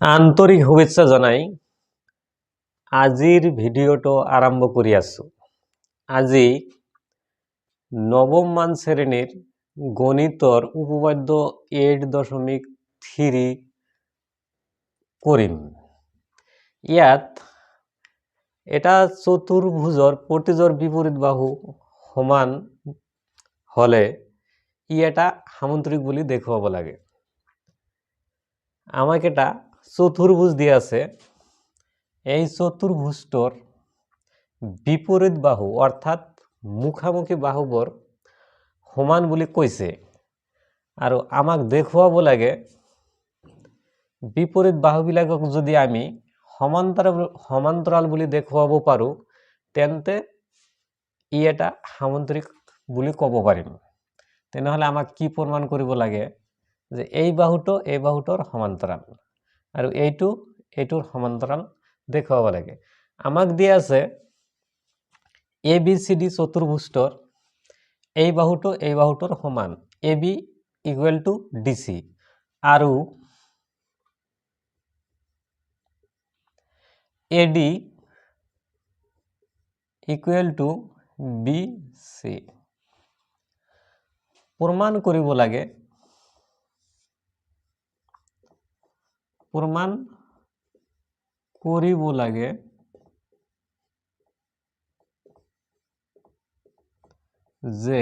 आंतरिक शुभेच्छा जनाई आजिर भिडिओটো आरम्भ करि आसु। আজি नवम मान श्रेणीर गणितर उपपाद्य 8.3 करिम। ইয়াত এটা চতুৰ্ভুজৰ প্ৰতিজোৰ বিপৰীত বাহু সমান হলে ই এটা সামন্তৰিক বুলি দেখুৱাব লাগে। আমাক এটা চতুৰ্ভুজ দিয়া আছে, এই চতুৰ্ভুজটোৰ বিপৰীত বাহু অৰ্থাৎ মুখামুখি বাহুবোৰ সমান বুলি কৈছে আৰু আমাক দেখুৱাব লাগে বিপৰীত বাহুবিলাকক যদি আমি সমান্তৰাল বুলি দেখুৱাব পাৰো তেন্তে ই এটা সামন্তৰিক বুলি ক'ব পাৰিম। তেনেহলে আমাক কি প্ৰমাণ কৰিব লাগে যে এই বাহুটোৰ সমান্তৰাল আৰু এইটোৰ সমান্তৰাল দেখুৱাব লাগে। আমাক দিয়া আছে ABCD চতুৰ্ভুজটোৰ এই বাহুটোৰ সমান AB ইকুৱেল টু DC আৰু AD ইকুৱেল টু BC। প্ৰমাণ কৰিব লাগে যে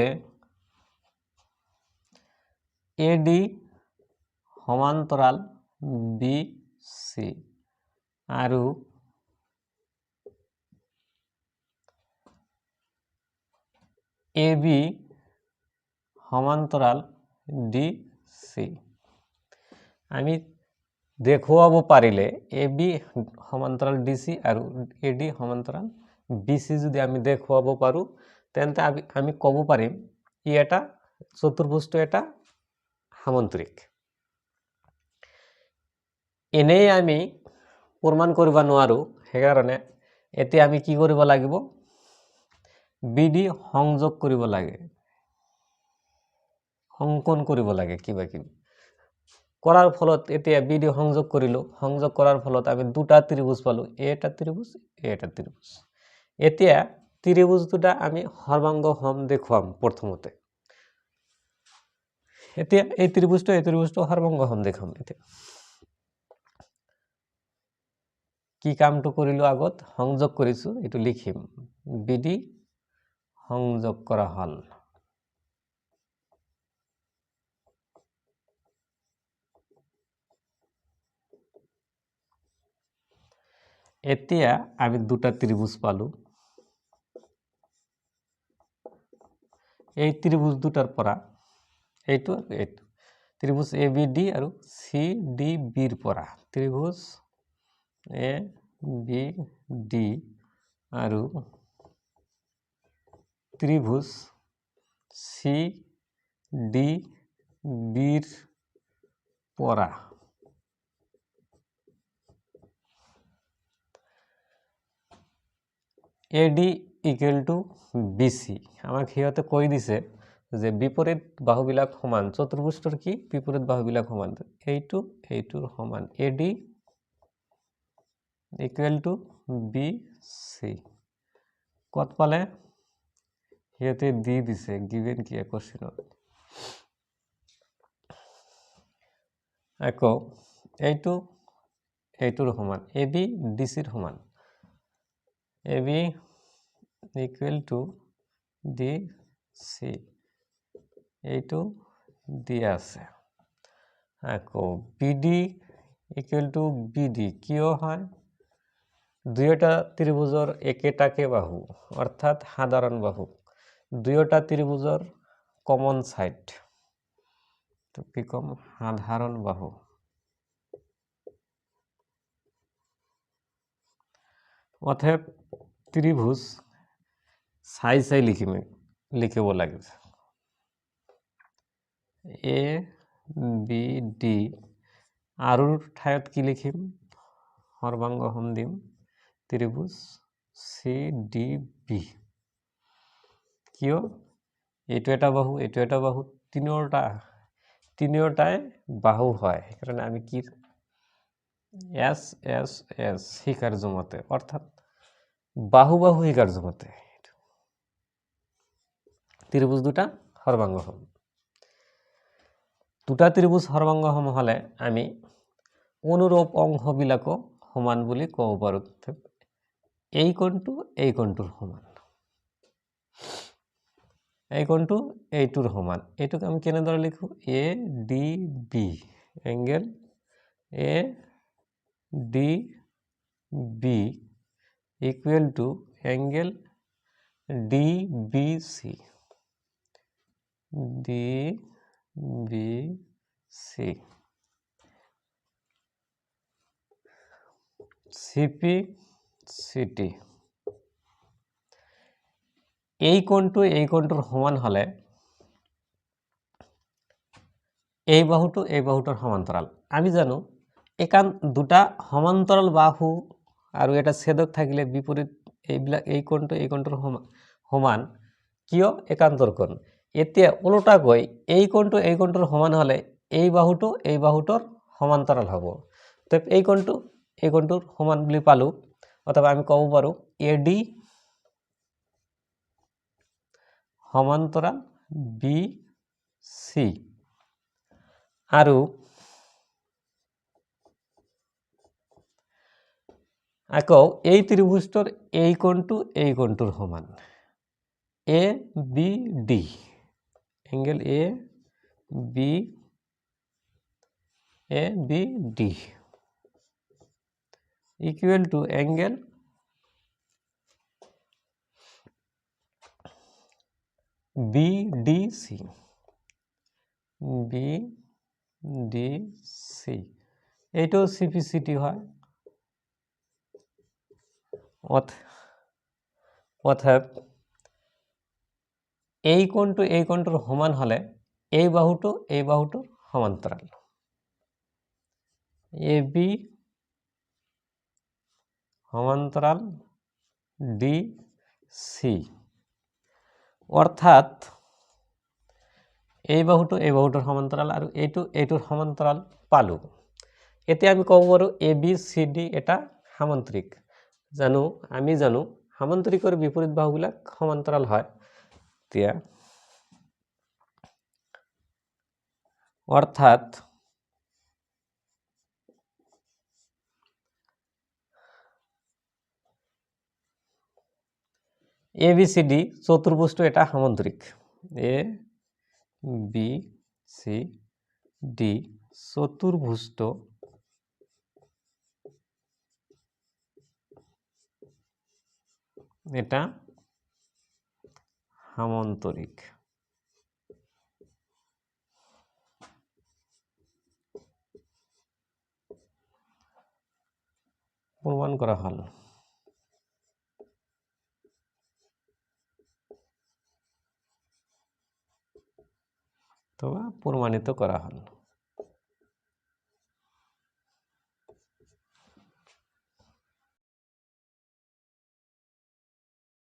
AD সমান্তৰাল BC আৰু AB সমান্তৰাল DC। আমি দেখুৱাব পাৰিলে AB সমান্তৰাল DC আৰু AD সমান্তৰাল BC যদি আমি দেখুৱাব পাৰো তেন্তে আমি ক'ব পাৰিম ই এটা চতুৰ্ভুজটো এটা সামন্তৰিক। এনেই আমি প্ৰমাণ কৰিব নোৱাৰো, সেইকাৰণে এতিয়া আমি কি কৰিব লাগিব, BD সংযোগ কৰিব লাগে, অঙ্কন কৰিব লাগে কিবা কিবি কৰাৰ ফলত এতিয়া BD সংযোগ কৰিলো। সংযোগ কৰাৰ ফলত আমি দুটা ত্ৰিভুজ পালো, এটা ত্ৰিভুজ এটা ত্ৰিভুজ। এতিয়া ত্ৰিভুজ দুটা আমি সৰ্বাংগ দেখুৱাম প্ৰথমতে। এতিয়া এই ত্ৰিভুজটো সৰ্বাংগ দেখাম। এতিয়া কি কামটো কৰিলো, আগত সংযোগ কৰিছো, এইটো লিখিম BD সংযোগ কৰা হল। এতিয়া আমি দুটা ত্ৰিভুজ পালো। এই ত্ৰিভুজ দুটাৰ পৰা এইটো ত্ৰিভুজ ABD আৰু CDB ৰ পৰা ত্ৰিভুজ ABD আৰু ত্ৰিভুজ CDB ৰ পৰা AD ইকুৱেল টু BC। আমাক সিহঁতে কৈ দিছে যে বিপৰীত বাহুবিলাক সমান, চতুৰ্ভুজটোৰ কি বিপৰীত বাহুবিলাক সমান, এইটোৰ সমান AD ইকুৱেল টু BC। কত পালে সিহঁতে দি দিছে, গিভেন কি কোৱেশ্চনত। আকৌ এইটোৰ সমান AB DC ৰ সমান, AB equal to DC, এইটো দিয়া আছে। আকৌ BD equal to BD কিয় হয়, দুয়োটা ত্ৰিভুজৰ একেটাকে বাহু অৰ্থাৎ সাধাৰণ বাহু, দুয়োটা ত্ৰিভুজৰ কমন সাইড, তো কি কম, সাধাৰণ বাহু। অতএব ত্ৰিভুজ চাই লিখিব লাগে। ABD আৰু ঠাইত কি লিখিম, সৰ্বাংগ দিম ত্রিভুজ CDB। কিয়, এইটো এটা বাহু এইটো এটা বাহু, তিনিওটাই বাহু হয়, সেইকাৰণে আমি কি এস এস এস শিখাৰ জমতে, অৰ্থাৎ বাহু বাহু শিখাৰ জমতে ত্ৰিভুজ দুটা সৰ্বাঙ্গ সম। দুটা ত্ৰিভুজ সৰ্বাঙ্গ সম হলে আমি অনুৰূপ অংশবিলাকো সমান বুলি ক'ব পাৰোঁ। এই কোণটো এই কোণটোৰ সমান, এই কোণটো এইটোৰ সমান। এইটোক আমি কেনেদৰে লিখো? A D B, angle A D B equal to angle D B C, D B C, CPCT. এই কোণটো এই কোণটোৰ সমান হলে এই বাহুটো এই বাহুটোৰ সমান্তৰাল। আমি জানো একান দুটা সমান্তৰাল বাহু আৰু এটা ছেদক থাকিলে বিপৰীত এইবিলাক এই কোণটো এই কোণটোৰ সমান, কিয়? একান্তৰ কোণ। এতিয়া ওলোটাকৈ এই কোণটো এই কোণটোৰ সমান হলে এই বাহুটো এই বাহুটোৰ সমান্তৰাল হ'ব। তো এই কোণটো এই কোণটোৰ সমান বুলি পালো, অথবা আমি ক'ব পাৰো এডি সমান্তৰাল বি সি, আৰু আকৌ এই ত্ৰিভুজটোৰ এই কোণটো এই কোণটোৰ সমান, A B D, angle A B D equal to angle B D C, B D C. এইটো সিপি সিটি হয়। অর্থাৎ এই কোণটো এই কোণটোৰ সমান হলে এই বাহুটো এই বাহুটোৰ সমান্তৰাল, এ বি সমান্তৰাল ডি সি। অৰ্থাৎ এই বাহুটো এই বাহুটোৰ সমান্তৰাল আৰু এইটো এইটোৰ সমান্তৰাল পালো। এতিয়া আমি ক'ব পাৰো এ বি সি ডি এটা সামান্তৰিক। আমি জানো সামান্তৰিকৰ বিপৰীত বাহুবিলাক সমান্তৰাল হয়। এতিয়া অর্থাৎ এ বি সি ডি চতুর্ভুজটো এটা সামান্তরিক, এ বি সি ডি চতুর্ভুজটো এটা সামান্তরিক। প্রমাণ করা হল। অথবা প্রমাণিত করা হল।